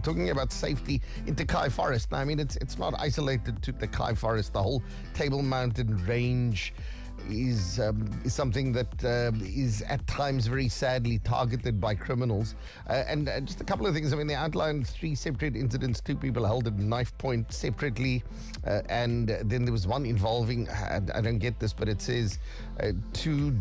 talking about safety in Tokai Forest. Now, I mean, it's not isolated to Tokai Forest. The whole Table Mountain range is something that is at times very sadly targeted by criminals. And just a couple of things. I mean, they outlined 3 separate incidents, 2 people held at knife point separately, and then there was one involving, I don't get this, but it says 2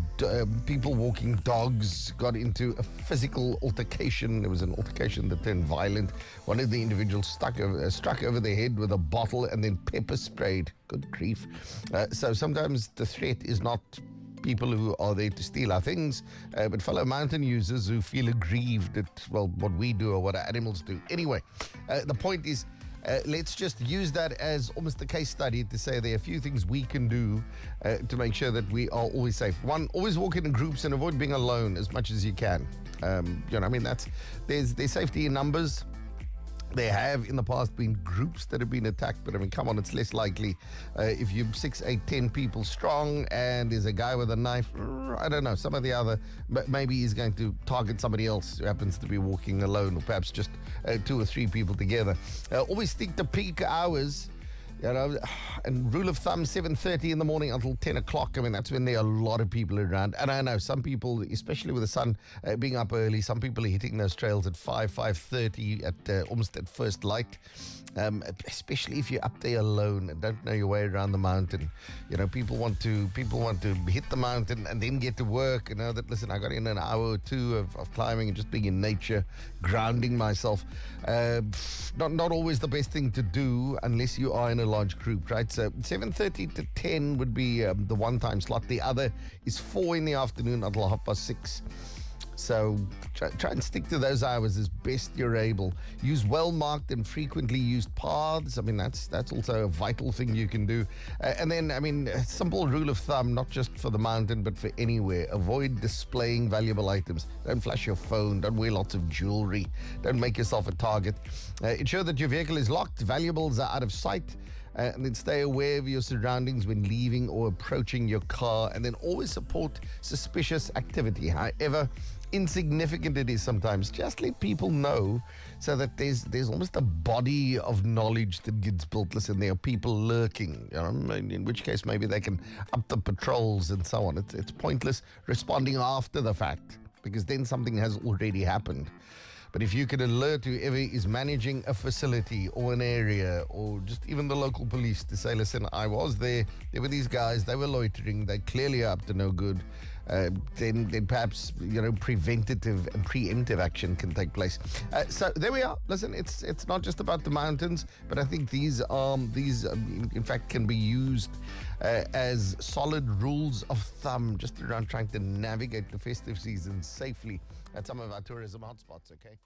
people walking dogs got into a physical altercation. There was an altercation that turned violent. One of the individuals struck over the head with a bottle and then pepper sprayed. Good grief. So sometimes the threat is not people who are there to steal our things, but fellow mountain users who feel aggrieved at, well, what we do or what our animals do. Anyway, the point is, let's just use that as almost a case study to say there are a few things we can do to make sure that we are always safe. One, always walk in groups and avoid being alone as much as you can. I mean, there's safety in numbers. There have in the past been groups that have been attacked, but I mean, come on, it's less likely. If you're 6, 8, 10 people strong and there's a guy with a knife, I don't know, some of the other, maybe he's going to target somebody else who happens to be walking alone, or perhaps just 2 or 3 people together. Always stick to peak hours. And rule of thumb, 7:30 in the morning until 10 o'clock. I mean, that's when there are a lot of people around. And I know some people, especially with the sun being up early, some people are hitting those trails at 5:30 at almost at first light. Especially if you're up there alone and don't know your way around the mountain. People want to hit the mountain and then get to work. That, listen, I got in an hour or 2 of climbing and just being in nature, grounding myself. Not always the best thing to do unless you are in a large group, right? So 7:30 to 10 would be the one time slot. The other is 4 in the afternoon until 6:30. So try and stick to those hours as best you're able. Use well-marked and frequently used paths. I mean, that's also a vital thing you can do. And then, I mean, a simple rule of thumb, not just for the mountain, but for anywhere. Avoid displaying valuable items. Don't flash your phone. Don't wear lots of jewelry. Don't make yourself a target. Ensure that your vehicle is locked. Valuables are out of sight. And then stay aware of your surroundings when leaving or approaching your car. And then always support suspicious activity, however insignificant it is sometimes. Just let people know so that there's almost a body of knowledge that gets built. Listen, there are people lurking, in which case maybe they can up the patrols and so on. It's pointless responding after the fact, because then something has already happened. But if you can alert whoever is managing a facility or an area, or just even the local police, to say, listen, I was there were these guys, they were loitering, they clearly are up to no good, then perhaps, preventative and preemptive action can take place. So there we are. Listen, it's not just about the mountains, but I think these in fact can be used as solid rules of thumb just around trying to navigate the festive season safely at some of our tourism hotspots, okay?